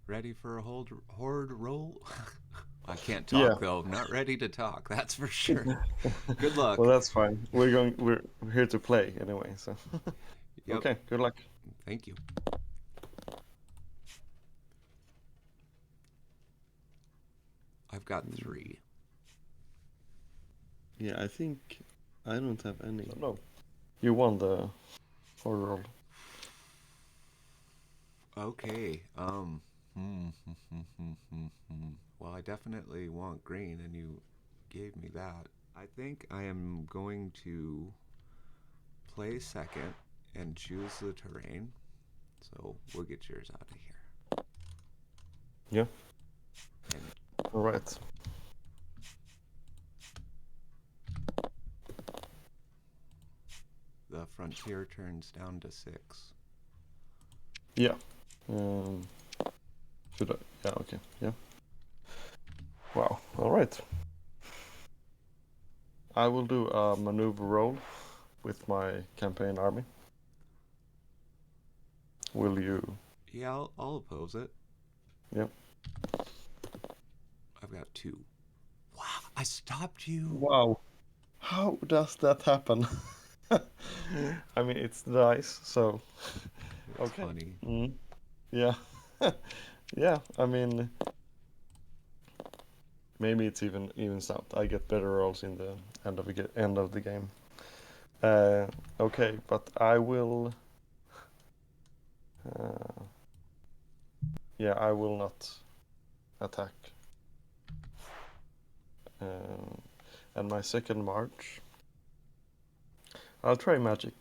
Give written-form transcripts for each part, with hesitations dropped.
Ready for a horde roll? I can't Yeah. talk though. I'm not ready to talk. That's for sure. Good Well, luck. that's fine. We're here to play anyway, so Yep. okay, good luck. Thank you. I've got three. Yeah, I think I don't have any. So no, you won the horror roll. Okay. Well, I definitely want green, and you gave me that. I think I am going to play second and choose the terrain. So we'll get yours out of here. Yeah. And All right. the frontier turns down to 6. Yeah. Um, should I? Yeah. Okay. Yeah. Wow. All right. I will do a maneuver roll with my campaign army. Will you? Yeah, I'll oppose it. Yeah. I've got 2. Wow, I stopped you. Wow. How does that happen? I mean, it's dice, so It's okay. funny. Yeah. Yeah. I mean, maybe it's evens out. I get better rolls in the end of the game. Uh, okay, but I will. Uh, yeah, I will not attack. Um, and my second march, I'll try magic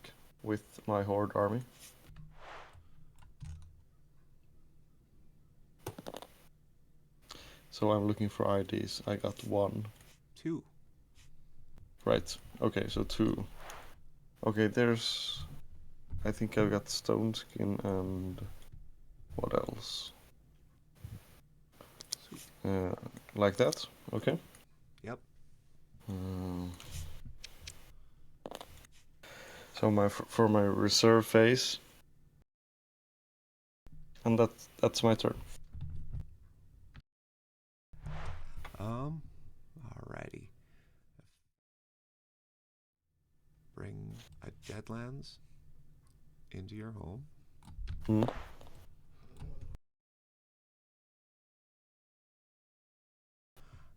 with my horde army. So I'm looking for IDs. I got 1. 2. Right. Okay, so 2. Okay, there's. I think I've got stone skin and what else? Sweet. Uh, like that. Okay. Yep. Um, so for my reserve phase, and that's my turn. Alrighty. Bring a Deadlands into your home. Hmm.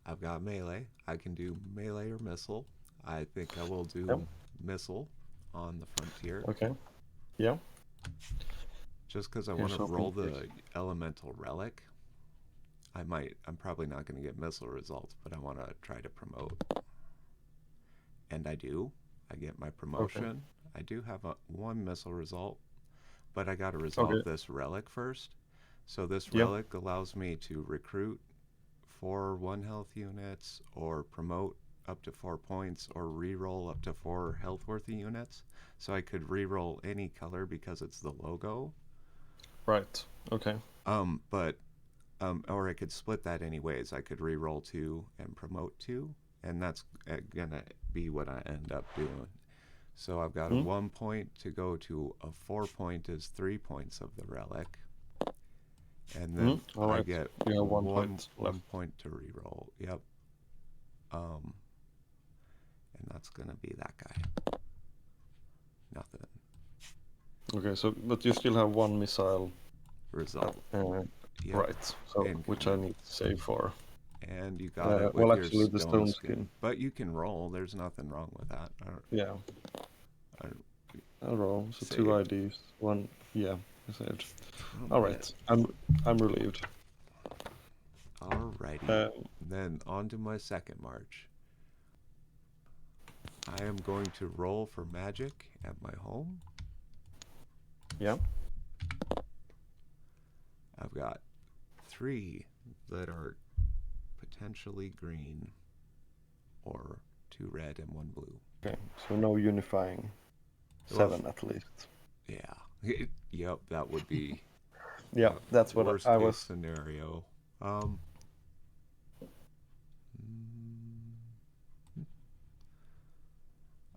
I've got melee. I can do melee or missile. I think I will Yep. do missile on the frontier. Okay. Yeah. Just because I want Here's to hoping roll for. the elemental relic. I'm probably not going to get missile results, but I want to try to promote. And I do. I get my Okay. promotion. I do have one missile result, but I got to Okay. resolve this relic first. So this Yeah. relic allows me to recruit 4 1 health units, or promote up to 4 points, or reroll up to 4 health worthy units. So I could reroll any color because it's the logo. Right. Okay. But or I could split that anyways. I could reroll 2 and promote 2, and that's gonna be what I end up doing. So I've got a Hmm. 1 point to go to a 4 point is 3 points of the relic, and Hmm. then All I right. get You have one one point one left. point to reroll. Yep. Um, and that's gonna be that guy. Nothing. Okay. So, but you still have one missile. Result. Yep. Right. So, which I Incoming. need to save for. And you got it with Well, your actually, the stone stone skin. skin. But you can roll. There's nothing wrong with that. Yeah. I don't I'll roll. So save. 2 IDs. One. Yeah. I saved. Oh All man. right. I'm relieved. Alrighty. Uh, Then on to my second march. I am going to roll for magic at my home. yeah. I've got 3 that are potentially green, or 2 red and 1 blue. Okay. So no unifying. Well, 7 at least. yeah. Yep, that would be Yeah. That's what worst I case was. scenario.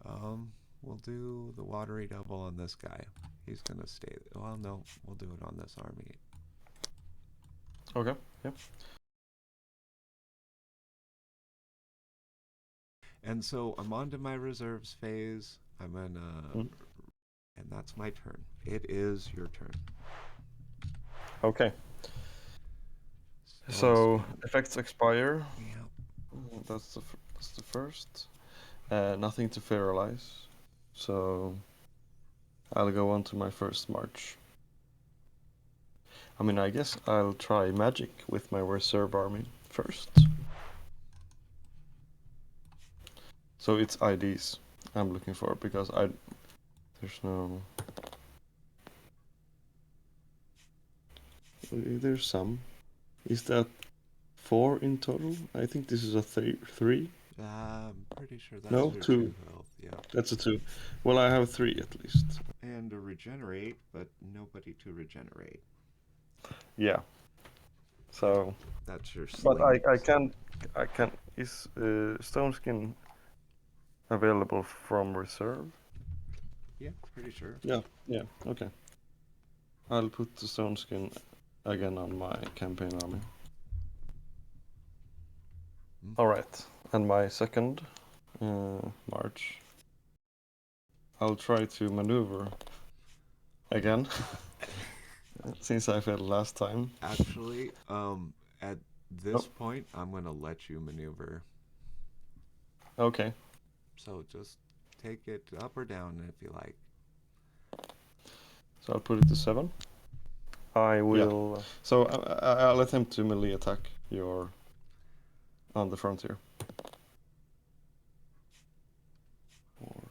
Mm, we'll do the watery double on this guy. He's gonna stay. Well, no, we'll do it on this army. Okay. Yep. And so I'm on to my reserves phase. I'm gonna, Mm. and that's my turn. It is your turn. Okay. Stone So skin. effects expire. Yep. That's the first. Nothing to feralize. So I'll go on to my first march. I mean, I guess I'll try magic with my reserve army first. So it's IDs I'm looking for because there's no. There's some. Is that 4 in total? I think this is a 3. I'm pretty sure that's No, your 2. 2 health. Yeah. That's a 2. Well, I have 3 at least. And to regenerate, but nobody to regenerate. Yeah. So, That's your but sling. I can. Is stone skin available from reserve? Yeah, pretty sure. Yeah, okay. I'll put the stone skin again on my campaign army. All right, and my second march. I'll try to maneuver again, since I failed last time. Actually, at this Oh. point, I'm gonna let you maneuver. Okay. So just take it up or down if you like. So I'll put it to 7. I will. So I'll attempt to melee attack your on the frontier. 4,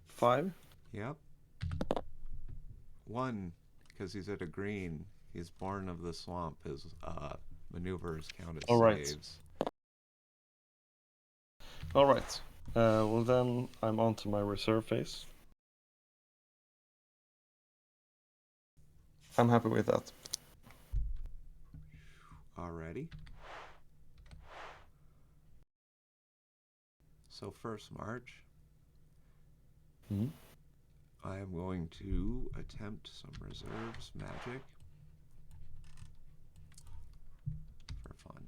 5. Yep. 1, because he's at a green. He's born of the swamp. His maneuvers count as All right. saves. All right. Well then, I'm on to my reserve phase. I'm happy with that. Alrighty. So first march, Mhm. I am going to attempt some reserves magic for fun.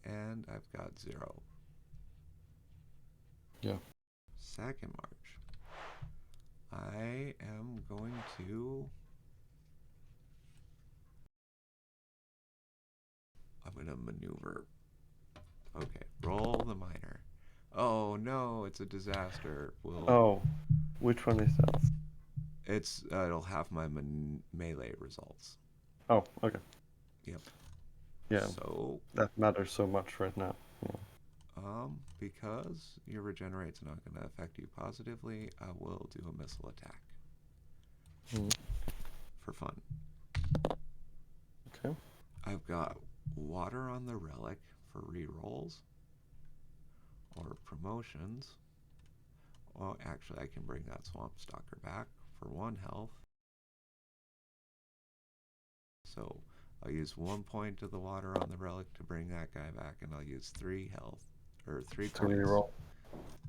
And I've got 0. Yeah. Second march, I am going to. I'm going to maneuver. Okay, roll the minor. Oh no, it's a disaster. Oh, which one is that? It'll have my melee results. Oh, okay. Yep. Yeah, So, that matters so much right now. Yeah. because your regenerate's not going to affect you positively, I will do a missile attack Mhm. for fun. Okay. I've got water on the relic for rerolls or promotions. Well, actually, I can bring that swamp stalker back for 1 health. So I'll use 1 point of the water on the relic to bring that guy back, and I'll use 3 health or 3 To points reroll.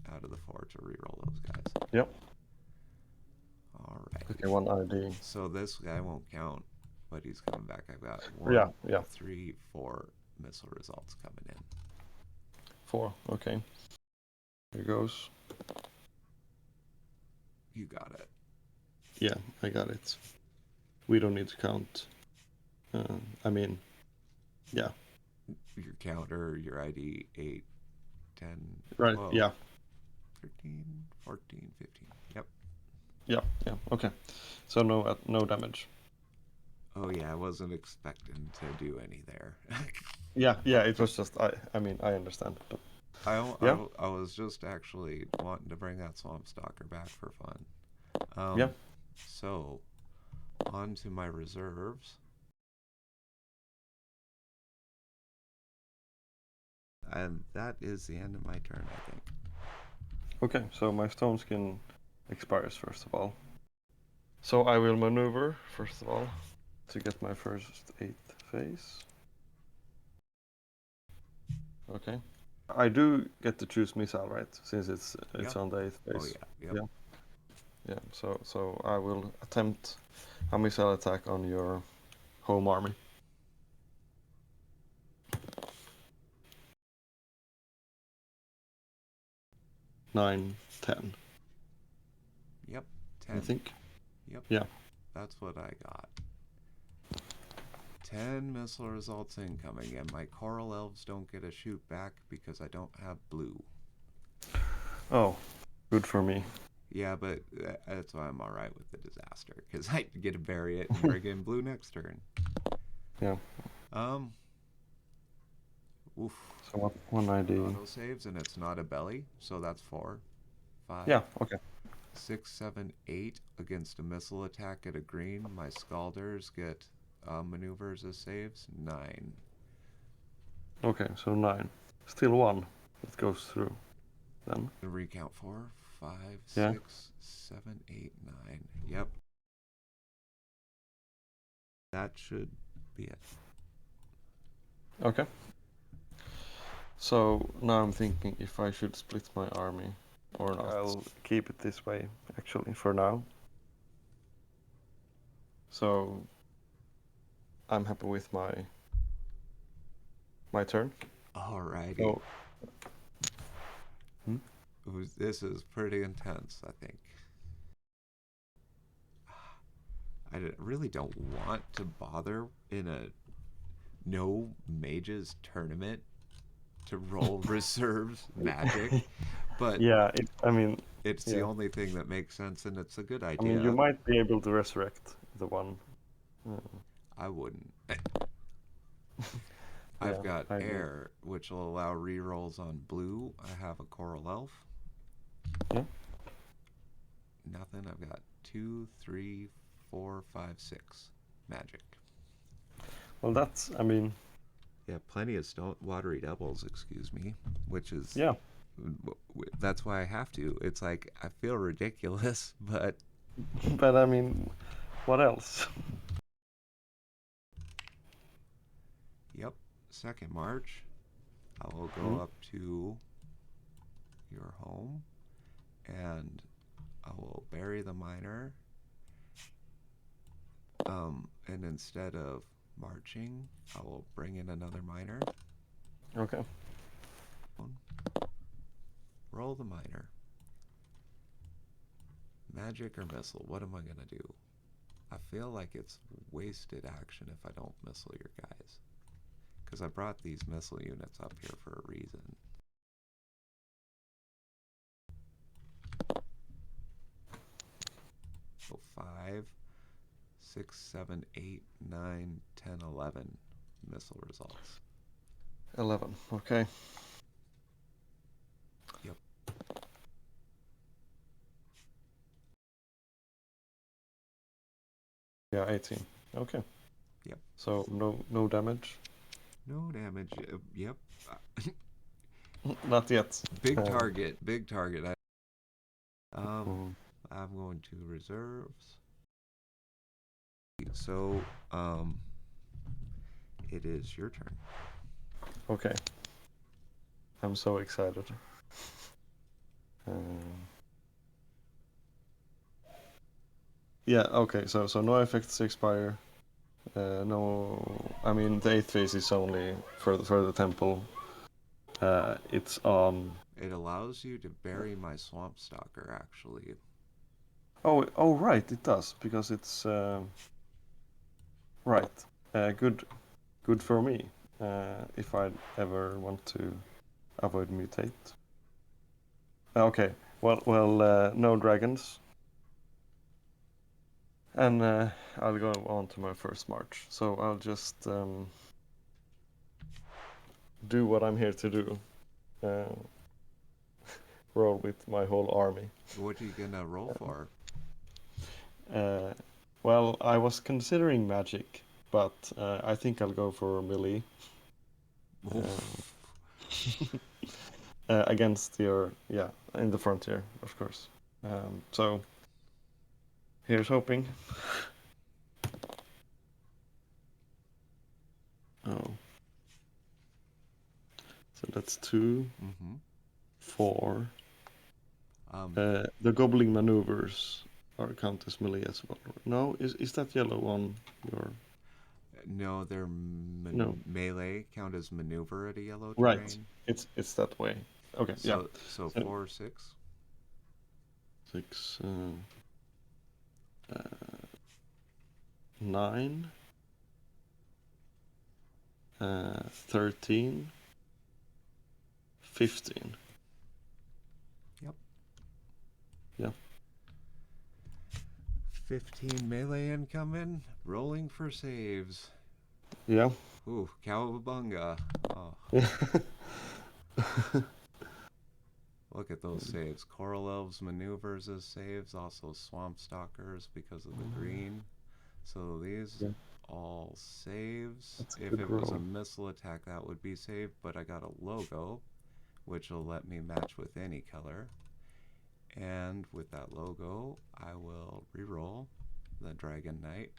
out of the 4 to reroll those guys. Yep. All right. Okay, 1 ID. So this guy won't count, but he's coming back. I've got 1, Yeah. 3, 4 missile results coming in. 4. Okay. Here goes. You got it. Yeah, I got it. We don't need to count. I mean, yeah. Your counter, your ID, 8, 10, Right, 12, yeah. 13, 14, 15. Yep. Yeah. Okay. So no damage. Oh yeah, I wasn't expecting to do any there. Yeah. It was just I mean I understand. But yeah. I was just actually wanting to bring that swamp stalker back for fun. Yeah. So, on to my reserves. And that is the end of my turn, I think. Okay. So my stone skin expires first of all. So I will maneuver first of all to get my first 8th phase. Okay. I do get to choose missile, right? Since it's Yep. on the 8th phase. Oh yeah. Yep. Yeah, so I will attempt a missile attack on your home army. Nine, 10, Yep, I 10. think. Yep, Yeah. that's what I got. 10 missile results incoming, and my coral elves don't get a shoot back because I don't have blue. Oh, good for me. Yeah, but that's why I'm alright with the disaster, because I get to bury it and bring in blue next turn. Yeah. Oof. So what one ID? Auto saves, and it's not a belly, so that's 4, 5, Yeah. Okay. 6, 7, 8 against a missile attack at a green. My Scalders get maneuvers as saves. 9. Okay. So 9. Still 1 that goes through. Then. Recount 4, 5, Yeah. 6, 7, 8, 9. Yep. That should be it. Okay. So now I'm thinking if I should split my army or not. I'll keep it this way, actually, for now. So I'm happy with my turn. Alrighty. So, This is pretty intense, I think. Really don't want to bother in a no mages tournament to roll reserves magic, but yeah, it's the yeah. only thing that makes sense, and it's a good I idea. mean, you might be able to resurrect the one. I wouldn't. Yeah, I've got I do. air, which will allow rerolls on blue. I have a coral elf. Yeah. Nothing. I've got 2, 3, 4, 5, 6 magic. Well, that's, I mean, Yeah, plenty of watery devils, excuse me, which is yeah. that's why I have to. It's like I feel ridiculous, but But I mean, what else? yep. Second march, I will go up to your home, and I will bury the miner. And instead of marching, I will bring in another miner. Okay. Roll the miner. Magic or missile? What am I gonna do? I feel like it's wasted action if I don't missile your guys. Because I brought these missile units up here for a reason. So 5, 6, 7, 8, 9, 10, 11 missile results. 11. Okay. Yep. Yeah, 18. Okay. Yep. So no damage. No damage. Yep. Not yet. Big target. Big target. Mm. I'm going to reserves. So, it is your turn. Okay. I'm so excited. Yeah, okay, so no effects expire. No, I mean the 8th phase is only for the temple. It's on. It allows you to bury my swamp stalker, actually. Oh, right, it does because it's right. Good for me. If I ever want to avoid mutate. Okay, well, no dragons. And I'll go on to my first march. So I'll just do what I'm here to do. Roll with my whole army. What are you gonna roll for? Well, I was considering magic, but I think I'll go for melee. Against your, yeah, in the frontier, of course. So here's hoping. Oh. So that's 2, 4. The goblin maneuvers or count as melee as well? No, is that yellow on your? No, their No, melee count as maneuver at a yellow right. terrain. It's that way. Okay, yeah. So So 4 or 6. 6, 9, 13, 15. Yep. Yeah. 15 melee incoming. Rolling for saves. Yeah. Ooh, cowabunga. Oh, look at those saves. Coral Elves maneuvers as saves. Also Swamp Stalkers because of the green. So these Yeah. all saves. That's a If good it was a roll. missile attack, that would be saved. But I got a logo, which will let me match with any color. And with that logo, I will reroll the Dragon Knight.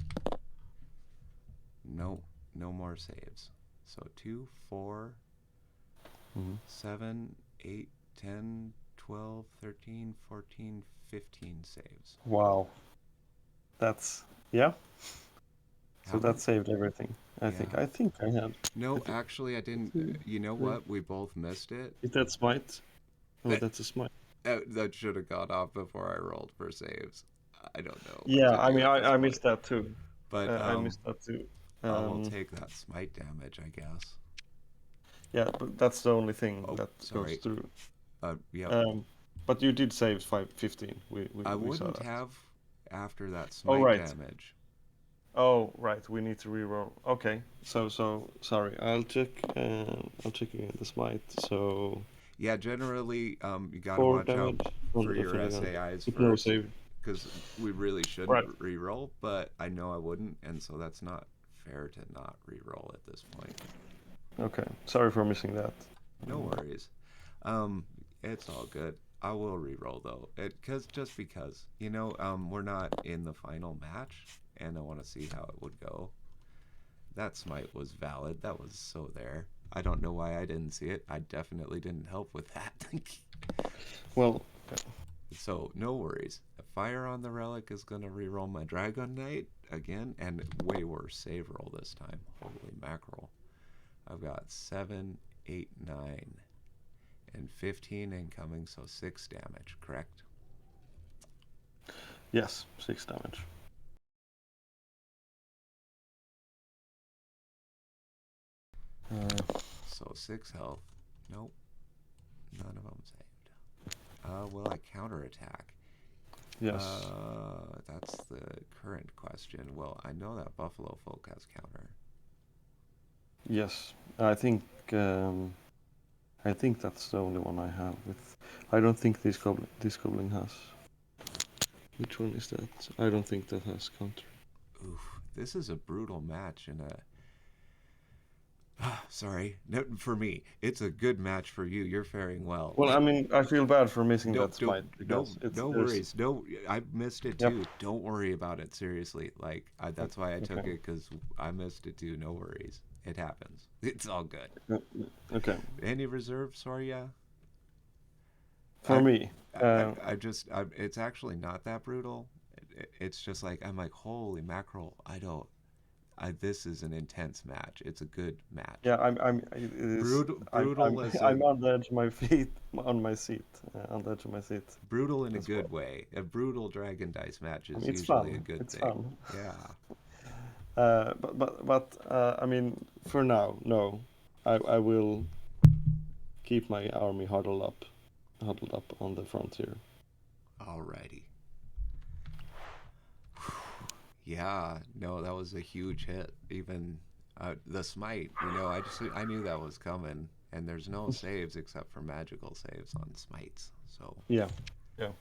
No, no more saves. So 2, 4, 7, 8, 10, 12, 13, 14, 15 saves. Wow. That's yeah. So How that many? saved everything. I think. Yeah. I think I had. No, I think actually, I didn't. You know three. what? We both missed it. Is that smite? Oh, That, that's a smite. that should have gone off before I rolled for saves. I don't know what Yeah, to I do mean, at this I point. missed that too. But I missed that too. I will Um, take that smite damage, I guess. yeah, but that's the only thing Oh, that goes sorry. through. Yep. But you did save 515. I We saw wouldn't that. have after that Oh smite right. damage. Oh right. We need to reroll. Okay. So sorry. I'll check. I'll check again the smite. So Yeah, generally, you got to 4 watch out damage from for the your defending army SAIs with no first, save. because we really shouldn't Right. reroll, but I know I wouldn't, and so that's not fair to not reroll at this point. Okay. Sorry for missing that. No worries. Um, it's all good. I will reroll though, just because we're not in the final match, and I want to see how it would go. That smite was valid. That was so there. I don't know why I didn't see it. I definitely didn't help with that. Well, So no worries. A fire on the relic is gonna reroll my Dragon Knight again, and way worse save roll this time. Holy mackerel! I've got 7, 8, 9, and 15 incoming, so 6 damage. Correct? yes, 6 damage. So 6 health. Nope, none of them saved. Will I counterattack? Yes. That's the current question. Well, I know that Buffalo Folk has counter. Yes. I think that's the only one I have with. I don't think this goblin has. Which one is that? I don't think that has counter. Oof, this is a brutal match in a. Sorry, no, for me, it's a good match for you. You're faring well. Well, I mean, I feel bad for missing No, that smite because it's no there's. worries. No, I missed it Yep. too. Don't worry about it. Seriously, that's why I took Okay. it, because I missed it too. No worries. It happens. It's all good. Okay. Any reserves, Sorya? For me, It's actually not that brutal. It's just like, I'm like, holy mackerel! This is an intense match. It's a good match. yeah, it is. Brutal as I'm in on the edge of my feet, on my seat, on the edge of my seat brutal in a as well. good way. A brutal Dragon Dice match I is mean, it's usually a fun. good It's thing. fun. Yeah. But I mean, for now, no. I will keep my army huddled up on the frontier. Alrighty. Yeah. No, that was a huge hit. Even the smite. I knew that was coming. And there's no saves except for magical saves on smites. So Yeah, yeah.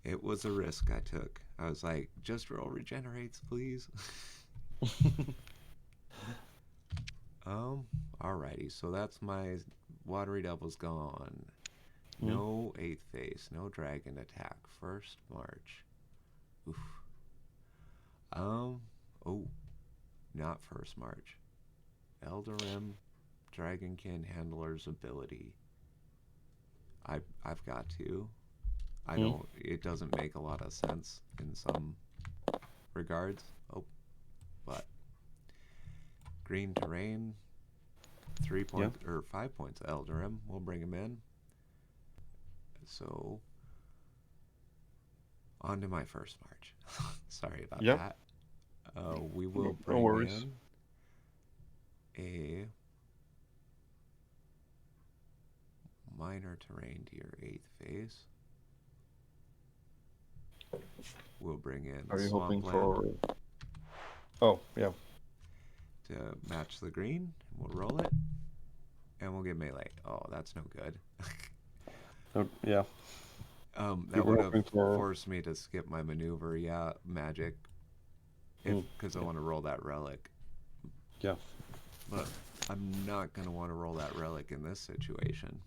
it was a risk I took. I was like, just roll regenerates, please. Alrighty. So that's my Watery Devil's gone. Mm. No 8th phase, no dragon attack. First March. Oof. Oh, not first March. Eldarim, Dragonkin Handler's ability. I've got to. I Hmm? don't. It doesn't make a lot of sense in some regards. Oh, but green terrain, Yeah. 5 points of Eldarim. We'll bring him in. So on to my first march. Sorry about Yeah. that. We will No bring worries. in a minor terrain to your 8th phase. We'll bring in Are you hoping swampland for? Oh, yeah. to match the green. We'll roll it, and we'll get melee. Oh, that's no good. Yeah. You That were would have hoping for. forced me to skip my maneuver. Yeah, magic. If because I Yeah. want to roll that relic, Yeah. but I'm not gonna want to roll that relic in this situation.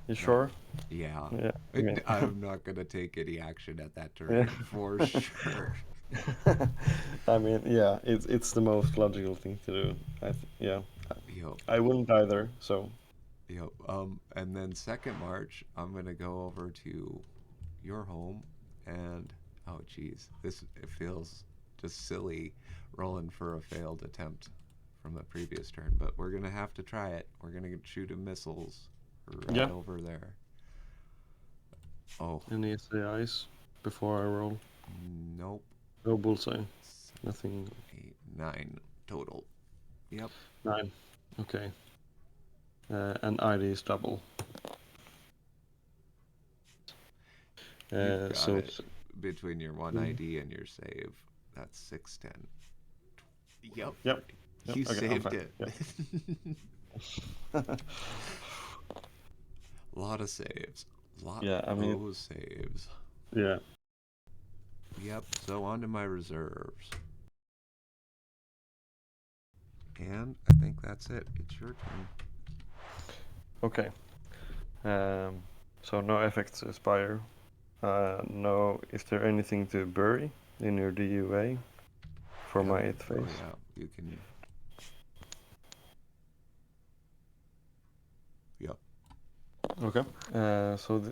You Not, sure? yeah, Yeah. I mean. I'm not gonna take any action at that Yeah. terrain for sure. I mean, yeah. It's the most logical thing to do. Yeah. Yo, I wouldn't either. So. yo. And then second March, I'm gonna go over to your home, and oh, geez, it feels just silly rolling for a failed attempt from the previous turn, but we're gonna have to try it. We're gonna shoot him missiles right Yeah. over there. Oh, Any SAIs before I roll? nope. No bullseye. Nothing. 8, 9 total. Yep. 9. Okay. And ID is double. You've got So. it between your one ID and your save. That's 610. Yep. Yep. Yep. You Okay. I'm saved fine. it. Yeah. Lot of saves. Lot Yeah. I mean. of saves. Yeah. Yep. So on to my reserves. And I think that's it. It's your turn. Okay. So no effects expire. No. Is there anything to bury in your DUA for my 8th phase? Oh yeah, you can. Yep. Okay. So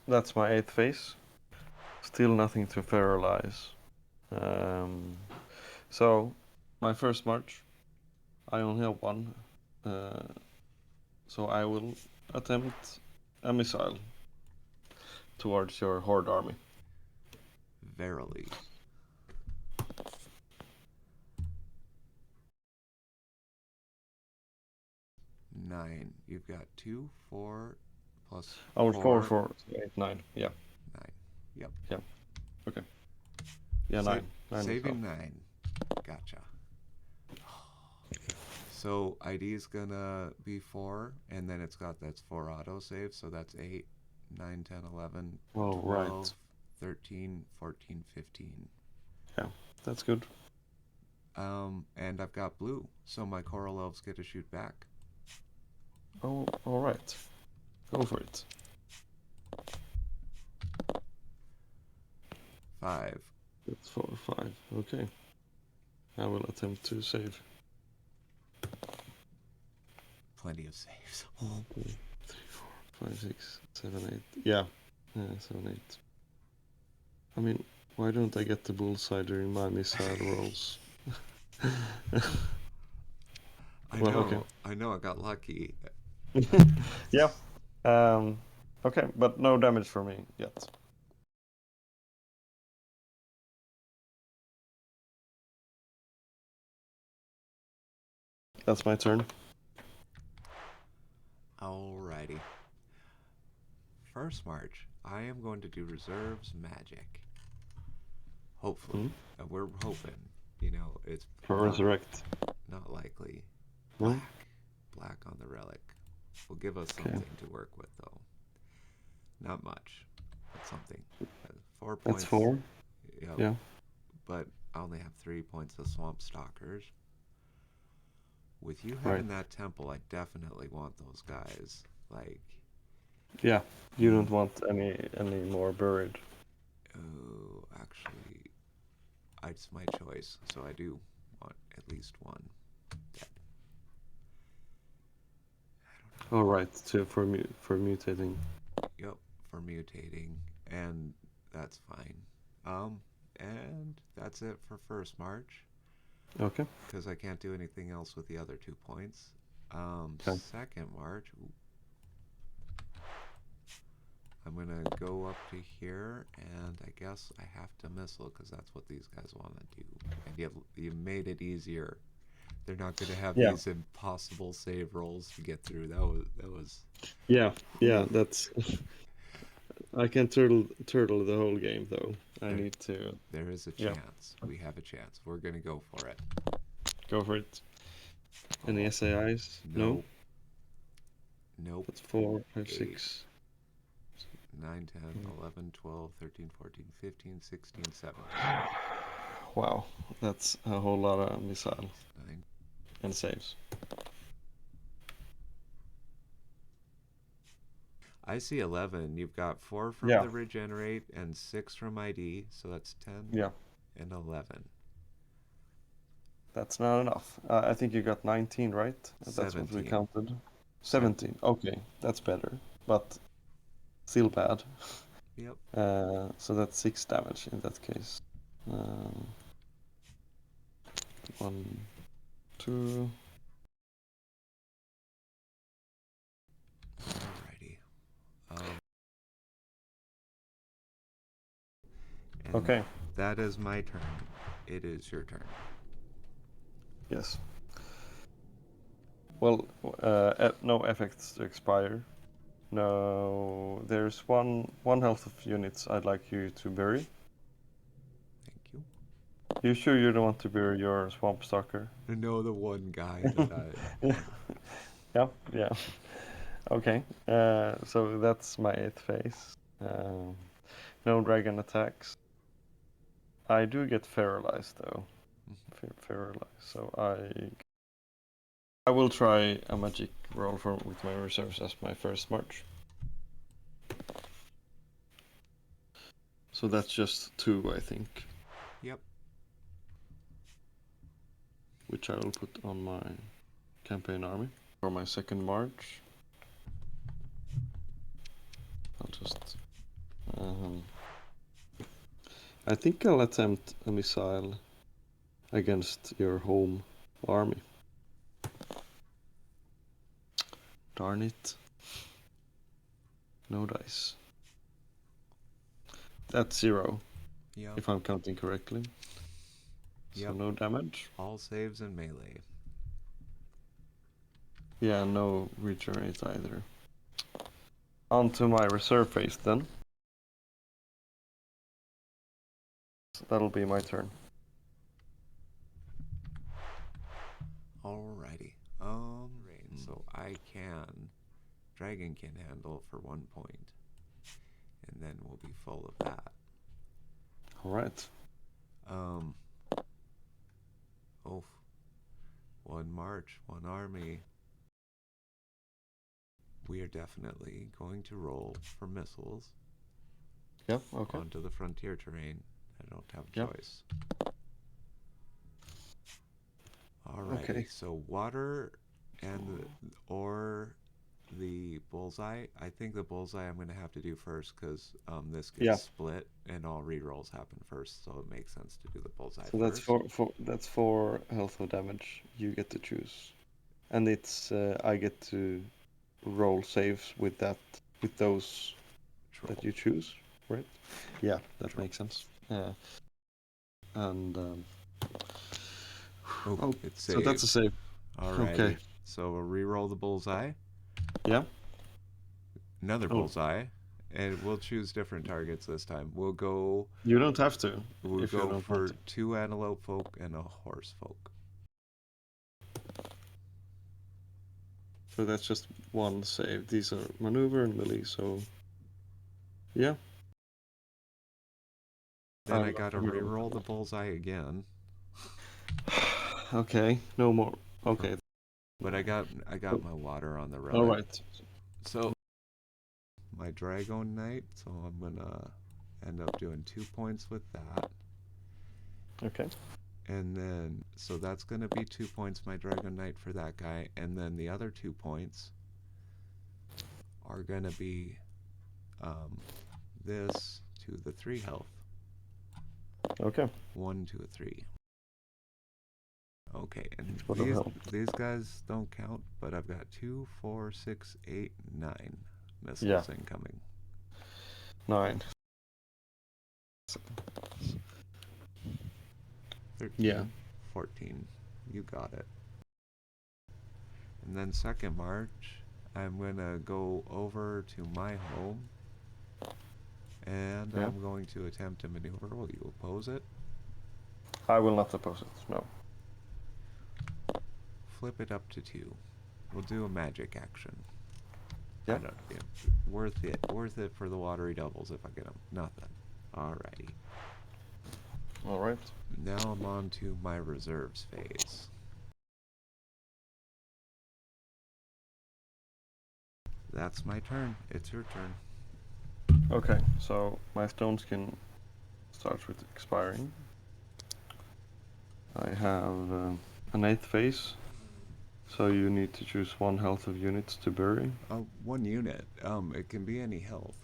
that's my 8th phase. Still nothing to feralize. So my first march, I only have one. So I will attempt a missile towards your horde army. Verily. Nine. You've got 2, 4, plus Oh, 4, 8, 9. Yeah. 9. Yep. Yeah. Okay. Yeah, Sa- 9. 9 saving missile. 9. Gotcha. So ID is gonna be 4, and then it's got that's 4 auto saves, so that's 8, 9, 10, 11, Oh, 12, right. 13, 14, 15. Yeah, that's good. And I've got blue, so my coral elves get to shoot back. Oh, all right. Go for it. 5. That's 4, 5. Okay. I will attempt to save. Plenty of saves. 1, 2, 3, 4, 5, 6, 7, 8. Yeah. 7, 8. I mean, why don't I get the bullseye during my missile rolls? Well, okay. I know I got lucky. Yeah. Okay, but no damage for me yet. That's my turn. Alrighty. First March, I am going to do reserves magic. Hopefully. We're hoping. You know, it's For not, resurrect. not likely. No? Black. Black on the relic. Will give us something to work with, though. Not much, but something. 4 points. That's 4. Yep. Yeah. But I only have 3 points of swamp stalkers. With you Right. having that temple, I definitely want those guys. Like, Yeah. You don't want any more buried. oh, actually, it's my choice, so I do want at least one dead. All right. For mutating. Yep, for mutating, and that's fine. And that's it for first march, Okay. because I can't do anything else with the other 2 points. Okay. Second march, I'm gonna go up to here, and I guess I have to missile because that's what these guys want to do. And you made it easier. They're not gonna have Yeah. these impossible save rolls to get through. That was. Yeah, that's. I can turtle the whole game though. I need to There is a Yeah. chance. We have a chance. We're gonna go for it. go for it. Any Oh, SAIs? No. Nope. That's 4, 5, 8. 6. 9, 10, 11, 12, 13, 14, 15, 16, 17. Wow, that's a whole lot of missile 9. and saves. I see 11. You've got 4 from Yeah. the regenerate and 6 from ID, so that's 10 Yeah, and 11. that's not enough. I think you got 19, right? That's what we 17. counted. 17. Okay, that's better, but still bad. Yep. So that's 6 damage in that case. 1, 2. Alrighty. And Okay. that is my turn. It is your turn. Yes. Well, no effects to expire. No, there's one health of units I'd like you to bury. Thank you. You sure you don't want to bury your swamp stalker? I know the one guy that I. Yeah. Okay. So that's my 8th phase. No dragon attacks. I do get feralized though. Feralized. So I will try a magic roll with my reserves as my first march. So that's just 2, I think. Yep. Which I will put on my campaign army for my second march. I'll just. I think I'll attempt a missile against your home army. Darn it. No dice. That's 0, Yep. if I'm counting correctly. So Yep. no damage. All saves in melee. Yeah, no regenerate either. On to my reserve phase then. So that'll be my turn. Alrighty. So I can. Dragon can handle for 1 point. And then we'll be full of that. Alright. Oh. 1 march, 1 army. We are definitely going to roll for missiles Yeah, okay. onto the frontier terrain. I don't have a Yep. choice. Alrighty. Okay. So water and or the bullseye. I think the bullseye I'm going to have to do first because this gets Yeah. split and all rerolls happen first, so it makes sense to do the bullseye So first. that's 4 health of damage. You get to choose, and it's I get to roll saves with those Troll. that you choose, right? Yeah, that Troll. makes sense. And Oh, it's so that's a saved. save. Alrighty. Okay. So we'll reroll the bullseye. Yeah. Another Oh. bullseye. And we'll choose different targets this time. We'll go. You don't have to. We'll if you go don't for want to. 2 antelope folk and a horse folk. So that's just 1 save. These are maneuver and melee. So yeah. Then I gotta reroll the bullseye again. Okay. No more. Okay. But I got my water on the run. All right. So my Dragon Knight, so I'm gonna end up doing 2 points with that. Okay. And then so that's gonna be 2 points my Dragon Knight for that guy, and then the other 2 points are gonna be this to the 3 health. Okay. 1 to a 3. Okay, and What the hell? these guys don't count, but I've got 2, 4, 6, 8, 9 missiles Yeah. incoming. 9. 13, Yeah. 14. You got it. And then second march, I'm gonna go over to my home, and Yeah. I'm going to attempt a maneuver. Will you oppose it? I will not oppose it. No. Flip it up to 2. We'll do a magic action. Yeah. I don't. Yeah, worth it. Worth it for the watery doubles if I get them. Nothing. Alrighty. All right. Now I'm on to my reserves phase. That's my turn. It's your turn. Okay. So my stone skin starts with expiring. I have an 8th phase. So you need to choose 1 health of units to bury. 1 unit. It can be any health.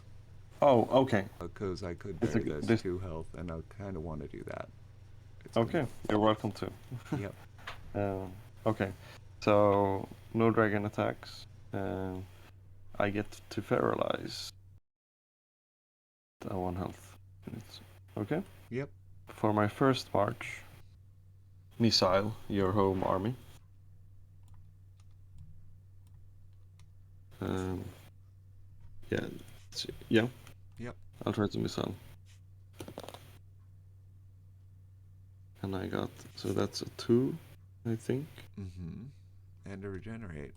Oh, okay. Because I could It's bury a- this this- 2 health, and I kind of want to do that. It's Okay, you're welcome to. Yep. Okay, so no dragon attacks. I get to feralize the 1 health units. Okay. Yep. For my first march, missile your home army. Yeah. Yeah. Yep. I'll try to missile. And I got, so that's a 2, I think. Mm-hmm. And to regenerate.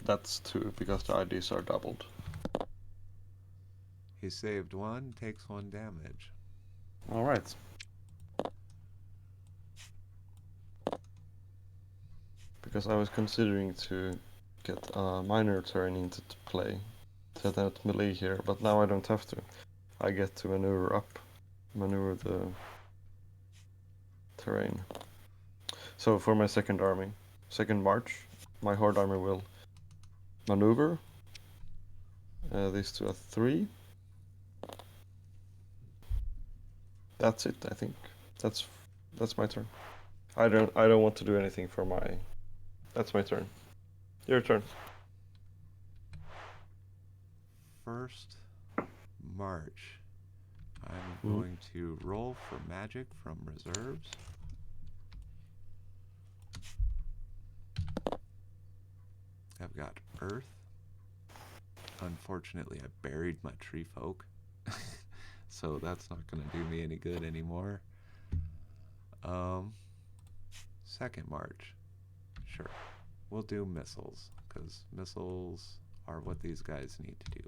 That's 2 because the IDs are doubled. He saved 1, takes 1 damage. All right. Because I was considering to get a minor turn into play, set out melee here, but now I don't have to. I get to maneuver the terrain. So for my second march, my horde army will maneuver this to a 3. That's it, I think. That's my turn. I don't want to do anything for my. That's my turn. Your turn. First march. I'm going to roll for magic from reserves. I've got earth. Unfortunately, I buried my tree folk. So that's not going to do me any good anymore. Second march. Sure. We'll do missiles, because missiles are what these guys need to do.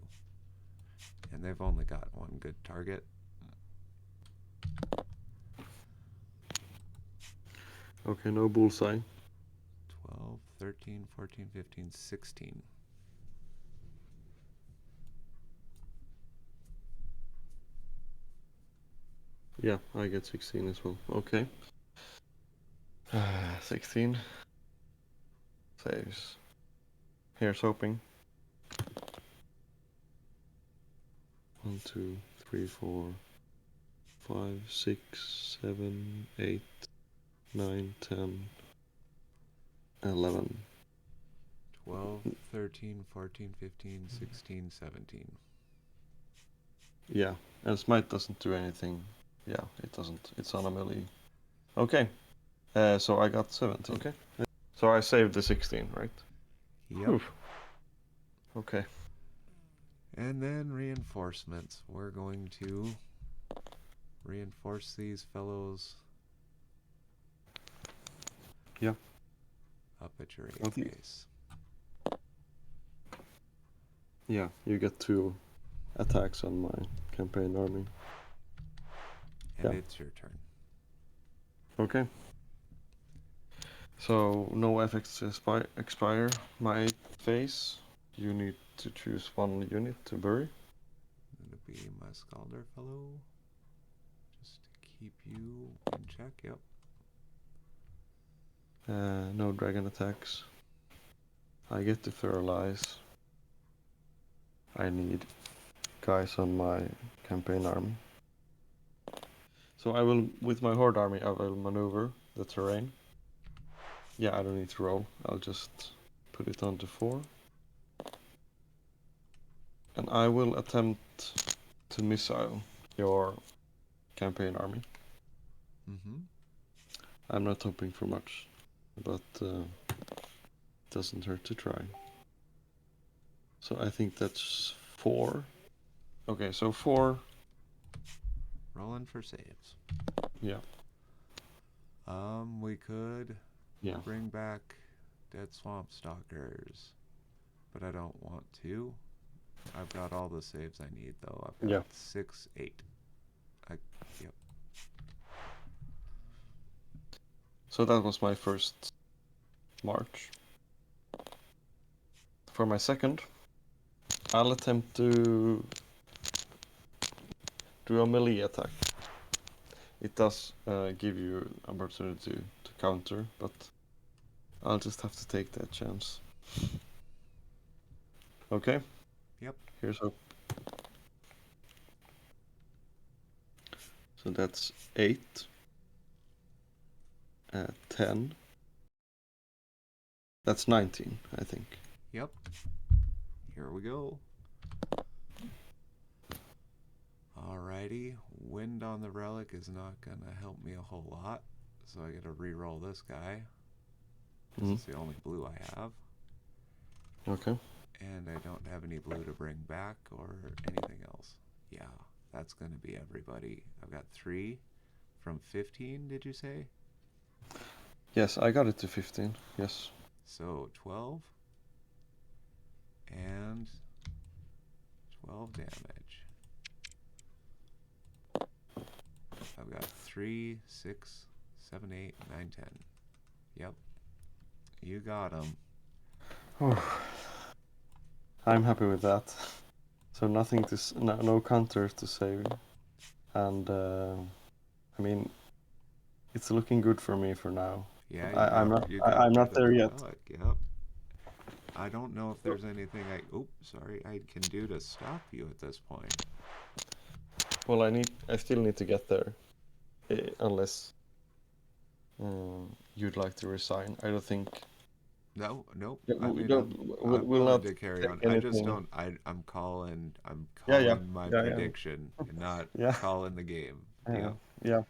And they've only got 1 good target. Okay, no bullseye. 12, 13, 14, 15, 16. Yeah, I get 16 as well. Okay. 16. Saves. Here's hoping. 1, 2, 3, 4, 5, 6, 7, 8, 9, 10, 11. 12, 13, 14, 15, 16, 17. Yeah, and smite doesn't do anything. Yeah, it doesn't. It's on a melee. Okay. So I got 17. Okay. So I saved the 16, right? Yep. Oof. Okay. And then reinforcements. We're going to reinforce these fellows. Yeah. Up at your 8th Okay. base. Yeah, you get 2 attacks on my campaign army. And Yeah. it's your turn. Okay. So no effects expire. My 8th phase, you need to choose 1 unit to bury. It'll be my Scalder fellow. Just to keep you in check. Yep. No dragon attacks. I get to feralize. I need guys on my campaign army. So I will, with my horde army, I will maneuver the terrain. Yeah, I don't need to roll. I'll just put it on to 4. And I will attempt to missile your campaign army. Mm-hmm. I'm not hoping for much, but doesn't hurt to try. So I think that's 4. Okay, so 4. Rolling for saves. Yeah. We could Yeah. bring back dead swamp stalkers, but I don't want to. I've got all the saves I need though. I've got 6, 8. Yep. So that was my first march. For my second, I'll attempt to do a melee attack. It does give you opportunity to counter, but I'll just have to take that chance. Okay? Yep. Here's hope. So that's 8. 10. That's 19, I think. Yep. Here we go. Alrighty. Wind on the relic is not gonna help me a whole lot, so I gotta re-roll this guy. This is the only blue I have. Okay. And I don't have any blue to bring back or anything else. Yeah, that's gonna be everybody. I've got 3 from 15, did you say? Yes, I got it to 15. Yes. So 12 and 12 damage. I've got 3, 6, 7, 8, 9, 10. Yep. You got him. I'm happy with that. So nothing to no counters to save, and I mean, it's looking good for me for now. Yeah, I'm not there yet. Relic. Yep. I don't know if there's anything I can do to stop you at this point. Well, I still need to get there, unless you'd like to resign. I don't think. No, nope. Yeah, I mean, I'm we'll willing not to carry take on. I just anything. don't. I'm calling. I'm Yeah, calling my yeah. prediction, and not Yeah. calling the game. Yeah.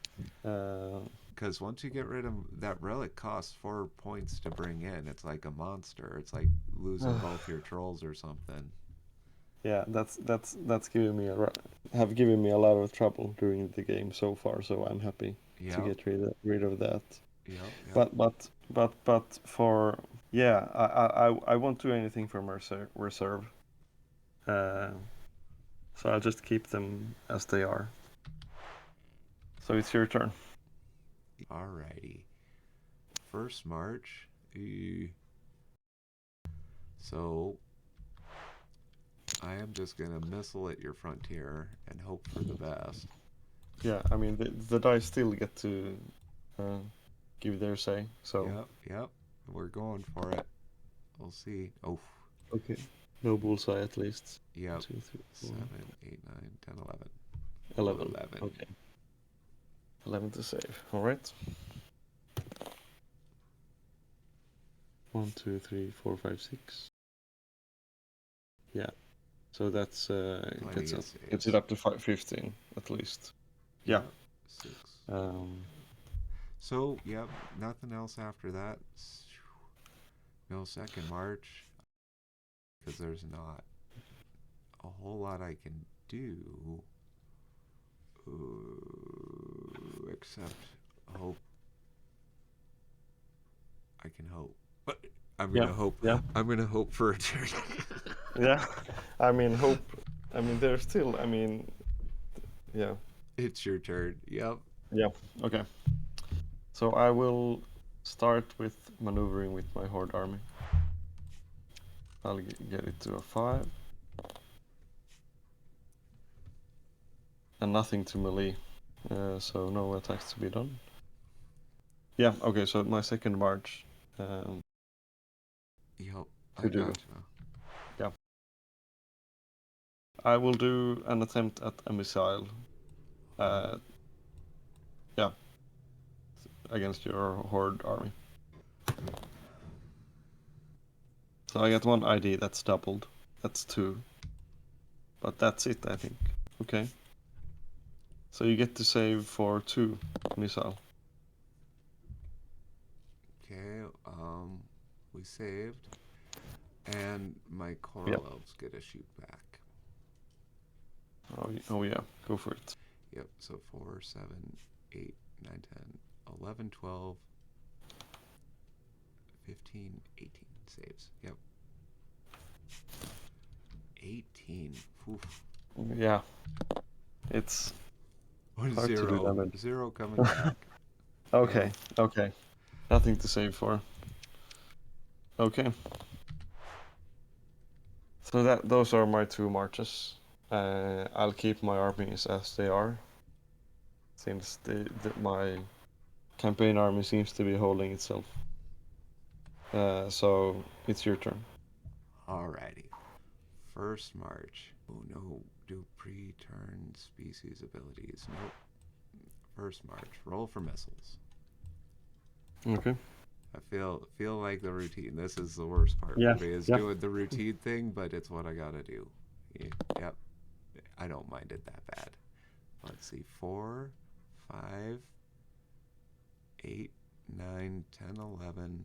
Because once you get rid of that relic, costs 4 points to bring in. It's like a monster. It's like losing both your trolls or something. Yeah, that's given me have given me a lot of trouble during the game so far. So I'm happy to get rid of that. Yep. But for I won't do anything from reserve. So I'll just keep them as they are. So it's your turn. Alrighty. First march. So I am just gonna missile at your frontier and hope for the best. Yeah, I mean the dice still get to give their say. So Yep. We're going for it. We'll see. Oh. Okay. No bullseye at least. Yep. 2, 3, 4. 7, 8, 9, 10, 11. 11. Okay. 11 to save. All right. 1, 2, 3, 4, 5, 6. Yeah. So that's gets it up to 15 at least. Yeah. 6. So, yep, nothing else after that. No second march. Because there's not a whole lot I can do. Except hope. I can hope. But I'm gonna hope. Yeah. I'm gonna hope for a turn. Yeah. I mean, hope. I mean, there's still. I mean, yeah. It's your turn. Yep. Yeah. Okay. So I will start with maneuvering with my horde army. I'll get it to a 5. And nothing to melee. So no attacks to be done. Yeah, okay, so my second march. Yep. To do. Gotcha. Yeah. I will do an attempt at a missile. Yeah, against your horde army. So I get one ID that's doubled. That's 2. But that's it, I think. Okay. So you get to save for 2 missile. Okay, we saved. And my coral elves get a shoot back. Oh yeah, go for it. Yep, so 4, 7, 8, 9, 10, 11, 12, 15, 18 saves. Yep. 18. Oof. Yeah. It's hard to do 0. damage. 0 coming back. Okay, okay. Nothing to save for. Okay. So those are my 2 marches. I'll keep my armies as they are, since my campaign army seems to be holding itself. So it's your turn. Alrighty. First march. Oh no, do pre-turn species abilities. Nope. First march. Roll for missiles. Okay. I feel like the routine. This is the worst part Yeah, for me is yeah. doing the routine thing, but it's what I gotta do. Yep. I don't mind it that bad. Let's see. 4, 5, 8, 9, 10, 11,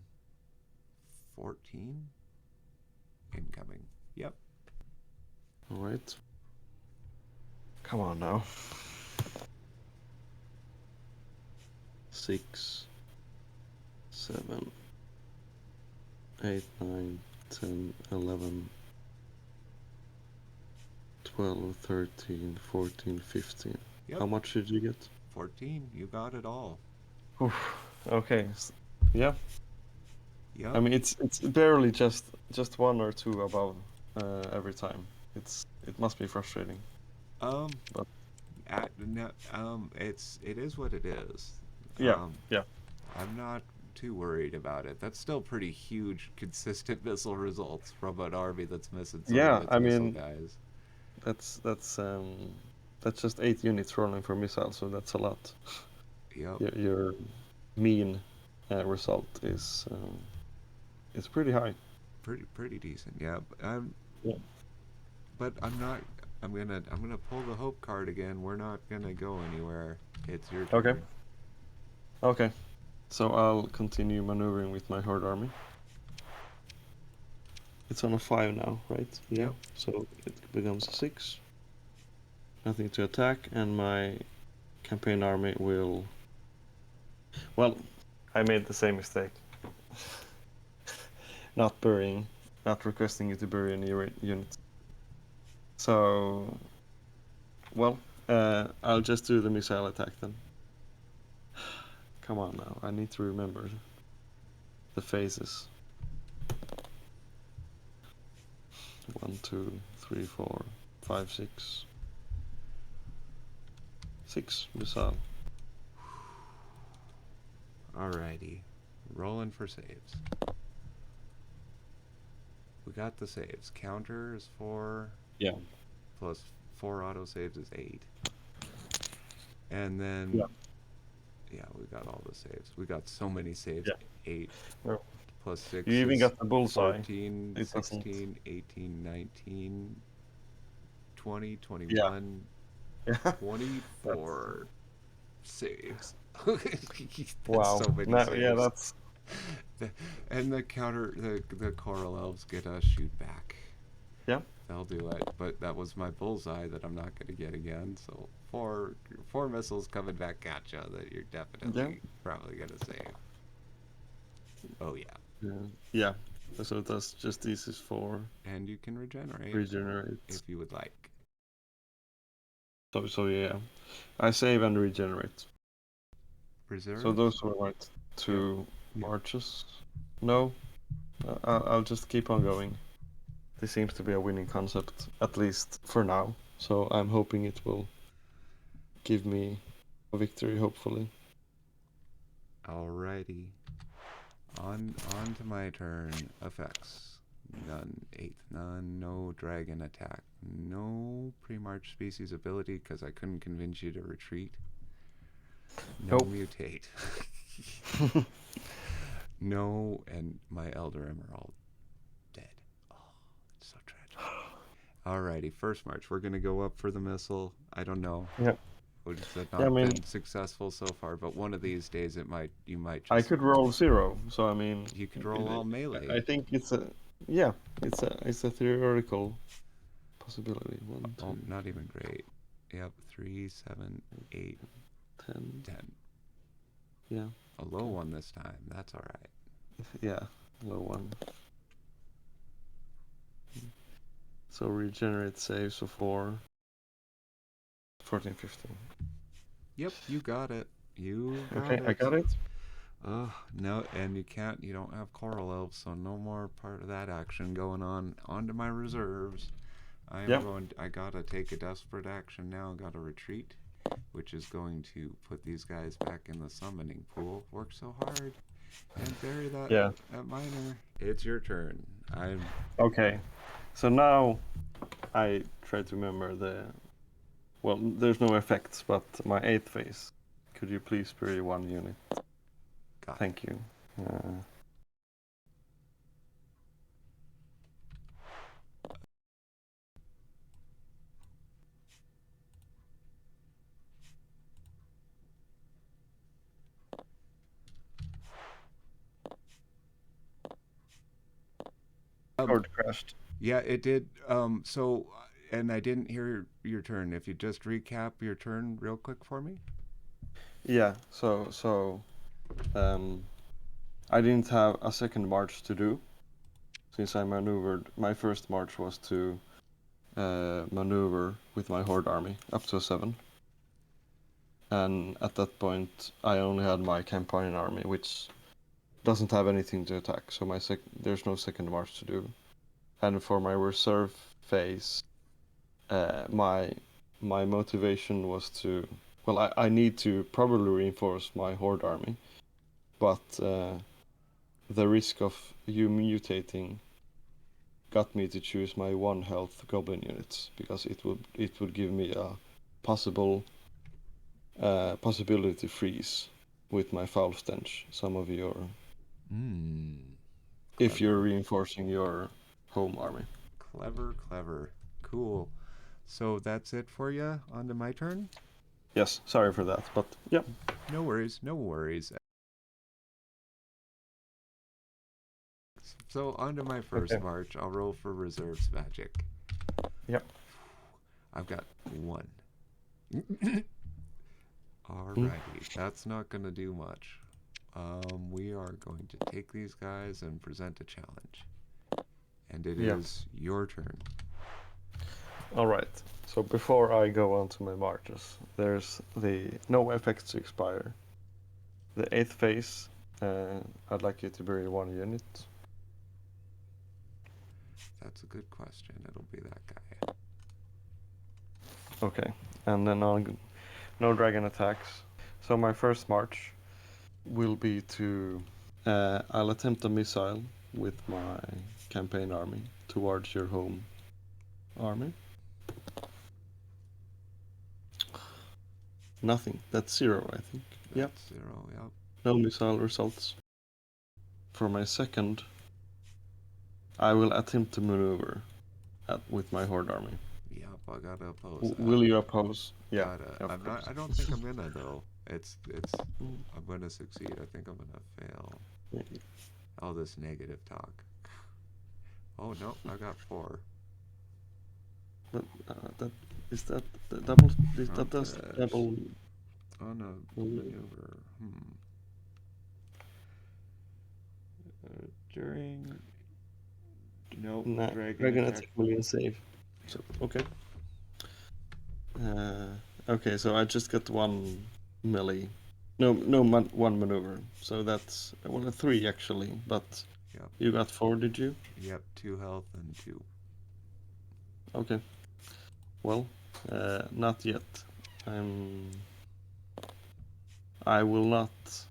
14. Incoming. Yep. All right. Come on now. 6, 7, 8, 9, 10, 11, 12, 13, 14, 15. Yep. How much did you get? 14. You got it all. Oof. Okay. Yeah. Yep. I mean, it's barely just 1 or 2 above every time. It must be frustrating. But it is what it is. Yeah. Yeah. I'm not too worried about it. That's still pretty huge, consistent missile results from an army that's missing some Yeah, of its I missile mean, guys. that's just 8 units rolling for missiles, so that's a lot. Yep. Your mean result is pretty high. Pretty decent. Yeah. Yeah. But I'm not. I'm gonna pull the hope card again. We're not gonna go anywhere. It's your turn. Okay. Okay. So I'll continue maneuvering with my horde army. It's on a 5 now, right? Yeah. Yep. So it becomes a 6. Nothing to attack, and my campaign army will. Well, I made the same mistake. Not requesting you to bury any units. So, well, I'll just do the missile attack then. Come on now, I need to remember the phases. 1, 2, 3, 4, 5, 6. 6 missile. Alrighty. Rolling for saves. We got the saves. Counter is 4. Yeah. Plus 4 auto saves is 8. And then yeah, we got all the saves. We got so many saves. Yeah. 8 Yeah. plus 6 You even got the bullseye. 14, It 16, 18, 19, 20, 21, Yeah. 24 saves. Wow. So many saves. Yeah, that's. And the counter, the coral elves get a shoot back. Yeah. They'll do it, but that was my bullseye that I'm not going to get again. So four missiles coming back at you that you're definitely probably going to save. Oh yeah. Yeah. So that's just this is for. And you can regenerate if you would like. So yeah, I save and regenerate. Reserve. So those were my 2 marches. No, I'll just keep on going. This seems to be a winning concept, at least for now. So I'm hoping it will give me a victory, hopefully. Alrighty. On to my turn. Effects. None. 8th, none. No dragon attack. No pre-march species ability because I couldn't convince you to retreat. No Nope. mutate. No, and my Elder Emerald dead. Oh, it's so tragic. Alrighty, first march. We're gonna go up for the missile. I don't know. Yeah. Which has Yeah, I not mean, been successful so far, but one of these days you might I just could roll 0, so I mean, you could roll all I melee. think it's a it's a theoretical possibility. 1, 2, Oh, not even great. Yep, 3, 7, 8, 10. 10. Yeah, A low one this time. That's all right. yeah, low one. So regenerate saves of 4, 14, 15. Yep, you got it. You got Okay, it. I got it. No, and you don't have Coral Elves, so no more part of that action going on. Onto my reserves. Yep. I gotta take a desperate action now. Gotta retreat, which is going to put these guys back in the summoning pool. Work so hard and bury that miner. It's your turn. Okay, so now I try to remember well, there's no effects, but my 8th phase. Could you please bury 1 unit? Got Thank you. Sword crashed. Yeah, it did. So, and I didn't hear your turn. If you just recap your turn real quick for me. Yeah, so I didn't have a second march to do since I maneuvered. My first march was to maneuver with my horde army up to a 7. And at that point, I only had my campaign army, which doesn't have anything to attack. So there's no second march to do. And for my reserve phase, my motivation was to, well, I need to probably reinforce my horde army, but the risk of you mutating got me to choose my 1 health goblin units because it would give me a possibility to freeze with my foul stench some of your if you're reinforcing your home army. Clever. Cool. So that's it for you. On to my turn. Yes, sorry for that, but yeah. No worries. So on to my first march. I'll roll for reserves magic. Yep. I've got 1. Alrighty, that's not gonna do much. We are going to take these guys and present a challenge. And it is your turn. Alright, so before I go on to my marches, there's the no effects to expire. The 8th phase, I'd like you to bury 1 unit. That's a good question. It'll be that guy. Okay, and then no dragon attacks. So my first march will be to I'll attempt a missile with my campaign army towards your home army. Nothing. That's 0, I think. That's 0, yep. No missile results. For my second, I will attempt to maneuver with my horde army. Yep, I gotta oppose that. Will you oppose? Yeah. I don't think I'm gonna though. I'm gonna succeed. I think I'm gonna fail. All this negative talk. Oh no, I got 4. But that double. That does double. On a maneuver. During. Nope. Nah, dragon attack will save. So okay. Okay, so I just got 1 melee. No, 1 maneuver. So that's a 3 actually. But you got 4, did you? Yep, 2 health and 2. Okay. Well, not yet. I will not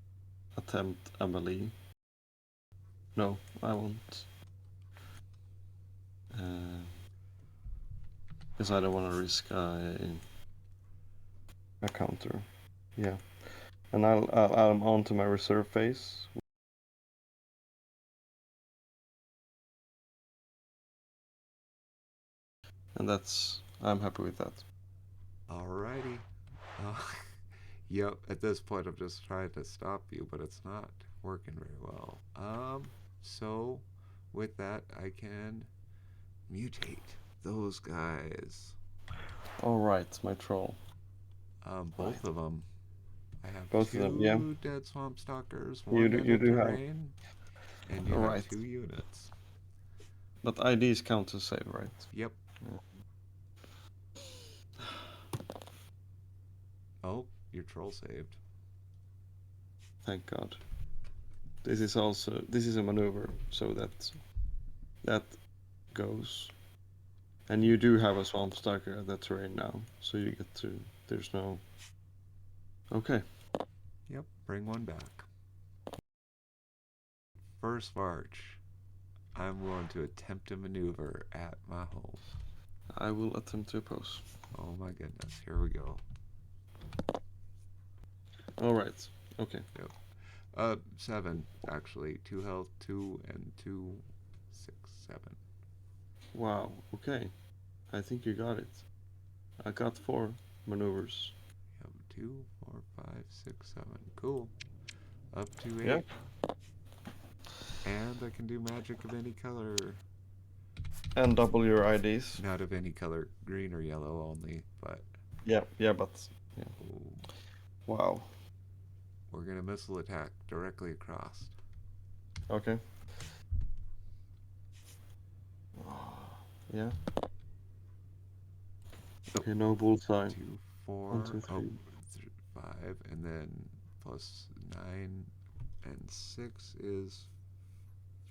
attempt a melee. No, I won't. Because I don't want to risk a counter. Yeah, and I'm on to my reserve phase. And I'm happy with that. Alrighty. Uh, yep, at this point I'm just trying to stop you, but it's not working very well. So with that I can mutate those guys. Alright, my troll. Both of them. I have Both of them, yeah. two dead swamp stalkers, You one do ended have. terrain, and you have Alright. 2 units. But IDs count to save, right? Yep. Oh, your troll saved. Thank God. This is a maneuver, so that goes. And you do have a swamp stalker at that terrain now, so you get to. There's no. Okay. Yep, bring one back. First march. I'm going to attempt a maneuver at my home. I will attempt to oppose. Oh my goodness, here we go. Alright, okay. Yep. 7, actually. 2 health, 2, and 2, 6, 7. Wow, okay. I think you got it. I got 4 maneuvers. Yep, 2, 4, 5, 6, 7. Cool. Up to 8. Yeah. And I can do magic of any color. And double your IDs. Not of any color, green or yellow only, but. Yeah, but. Yeah. Ooh. Wow. We're gonna missile attack directly across. Okay. Yeah. Okay, no bullseye. 2, 4, 1, 2, 3. 5, and then plus 9 and 6 is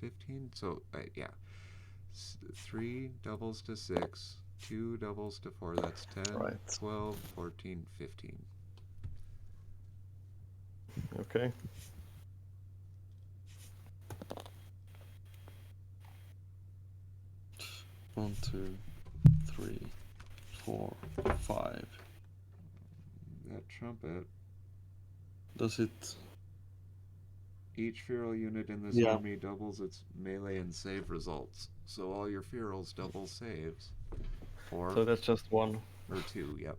15. So, yeah. 3 doubles to 6, 2 doubles to 4, that's 10, Right. 12, 14, 15. Okay. One, 2, 3, 4, 5. That trumpet. Does it? Each feral unit in this Yeah. army doubles its melee and save results. So all your ferals double saves. So that's just 1. Or 2, yep.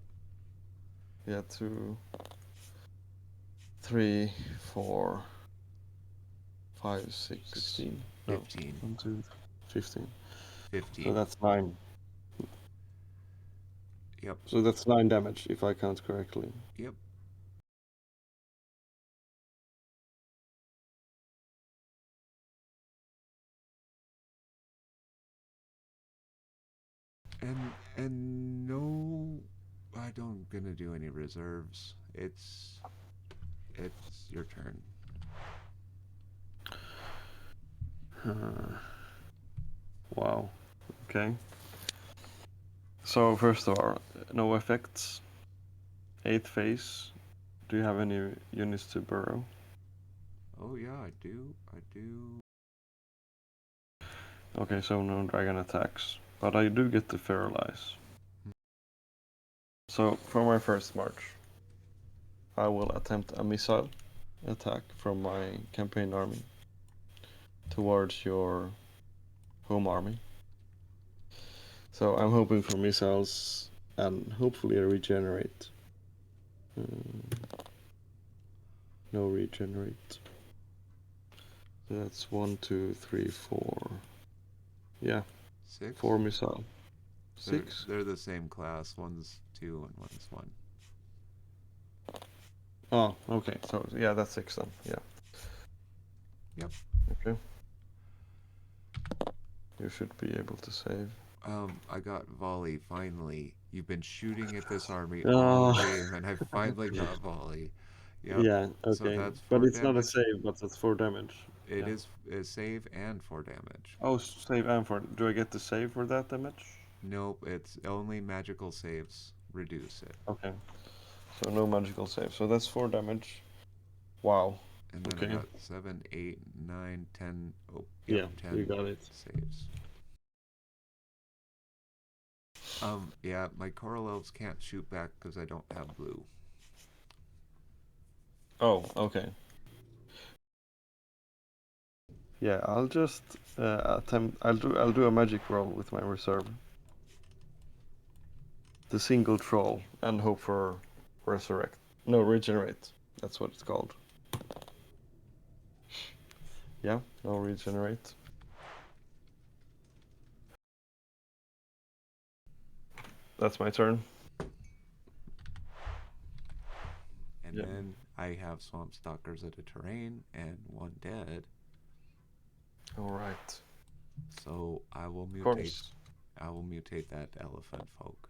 Yeah, 2, 3, 4, 5, 6, 16. 15. No. 1, 2, 15. 15. So that's 9. Yep. So that's 9 damage if I count correctly. Yep. And no, I don't gonna do any reserves. It's your turn. Wow. Okay. So first of all, no effects. 8th phase. Do you have any units to burrow? Oh yeah, I do. Okay, so no dragon attacks. But I do get to feralize. So for my first march, I will attempt a missile attack from my campaign army towards your home army. So I'm hoping for missiles and hopefully a regenerate. No regenerate. So that's 1, 2, 3, 4. Yeah. 6. 4 missile. 6? They're the same class. One's 2 and one's 1. Oh, okay. So yeah, that's 6 then. Yeah. Yep. Okay. You should be able to save. I got volley finally. You've been shooting at this army all game, and I finally got volley. Yep. Yeah, okay. So that's but 4 it's not a damage. save, but that's 4 damage. It is save and 4 damage. Oh, save and 4. Do I get to save for that damage? Nope, it's only magical saves reduce it. Okay. So no magical save. So that's 4 damage. Wow. And then I got 7, 8, 9, 10. Oh, yeah, 10 you got it. saves. Yeah, my coral elves can't shoot back because I don't have blue. Oh, okay. Yeah, I'll just attempt. I'll do a magic roll with my reserve. The single troll and hope for resurrect. No, regenerate. That's what it's called. Yeah, no regenerate. That's my turn. And Yeah. then I have swamp stalkers at a terrain and one dead. All right. So I will Of mutate. course. I will mutate that elephant folk.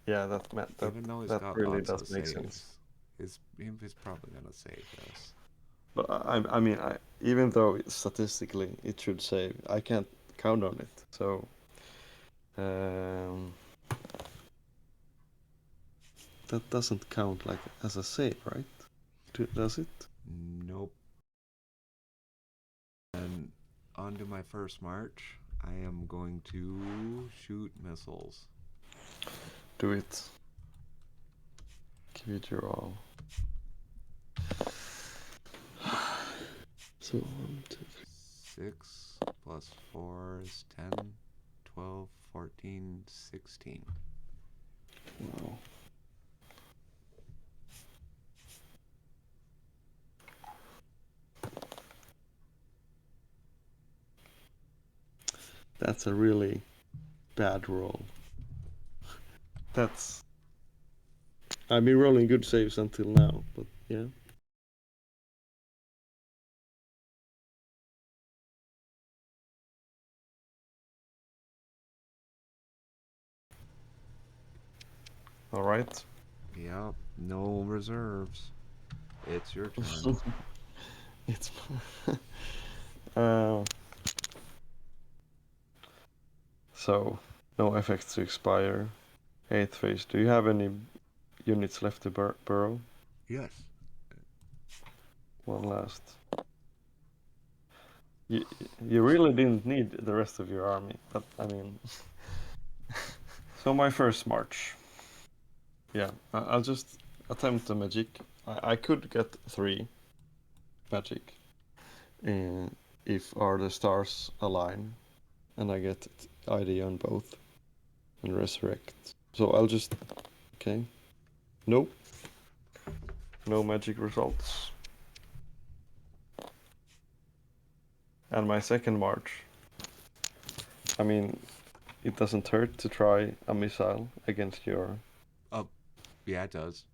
Yeah, that Even though he's that got really lots does of make saves, sense. he's probably gonna save this. But I mean, even though statistically it should save, I can't count on it. So, um, that doesn't count like as a save, right? Does it? Nope. And on to my first march. I am going to shoot missiles. Do it. Give it your all. So 1, 2, 3. 6 plus 4 is 10, 12, 14, 16. Wow. That's a really bad roll. That's. I've been rolling good saves until now, but yeah. All right. Yep, no reserves. It's your turn. It's. uh, so, no effects to expire. 8th phase. Do you have any units left to burrow? Yes. One last. You really didn't need the rest of your army, but I mean. So my first march. Yeah, I'll just attempt the magic. I could get 3 magic if are the stars align, and I get ID on both and resurrect. So I'll just okay. Nope. No magic results. And my second march. I mean, it doesn't hurt to try a missile against your. Oh, yeah, it does.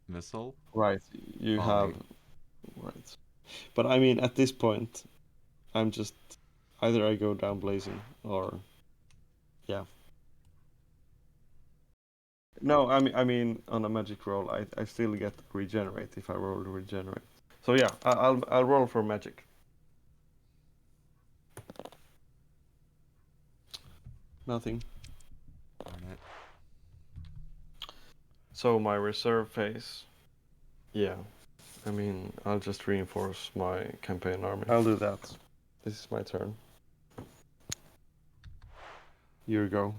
Missile? Right. You Volley. have. Right. But I mean, at this point, I'm just either I go down blazing or yeah. No, I mean on a magic roll, I still get regenerate if I roll regenerate. So yeah, I'll roll for magic. Nothing. Darn it. So my reserve phase. Yeah, I mean I'll just reinforce my campaign army. I'll do that. This is my turn. You go.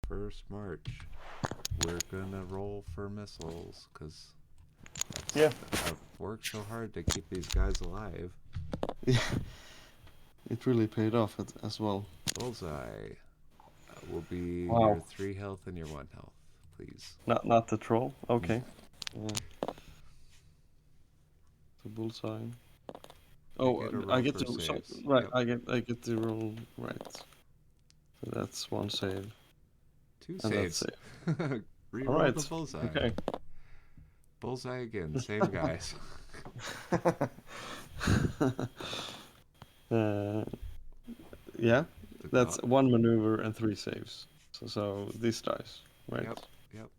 First march. We're gonna roll for missiles, because Yeah. I've worked so hard to keep these guys alive. Yeah. It really paid off as well. Bullseye will be Wow. your 3 health and your 1 health, please. Not the troll. Okay. The bullseye. Oh, I get to saves. right. Yep. I get to roll right. So that's 1 save. 2 And that's saves. it. Reroll All right. the bullseye. Okay. Bullseye again, same guys. Yeah, The that's go- 1 maneuver and 3 saves. So this dice, right? Yep.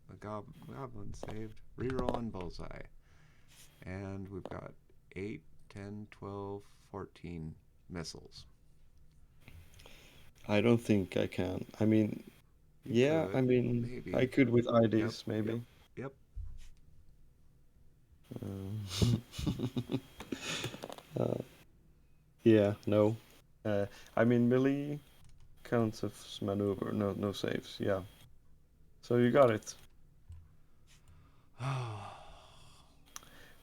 The goblin saved. Reroll and bullseye. And we've got 8, 10, 12, 14 missiles. I don't think I can. I mean, yeah, Could, I mean, maybe. I could with IDs, Yep. maybe. Yep. Uh, yeah, no. I mean, melee counts as maneuver, no saves. Yeah. So you got it.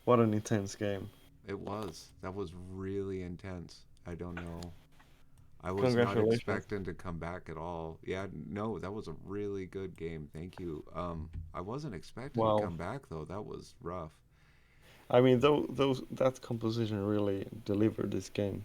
What an intense game. It was. That was really intense. I don't know. I was not Congratulations. expecting to come back at all. Yeah, no, that was a really good game. Thank you. I wasn't expecting to Wow. come back though. That was rough. I mean, those that composition really delivered this game.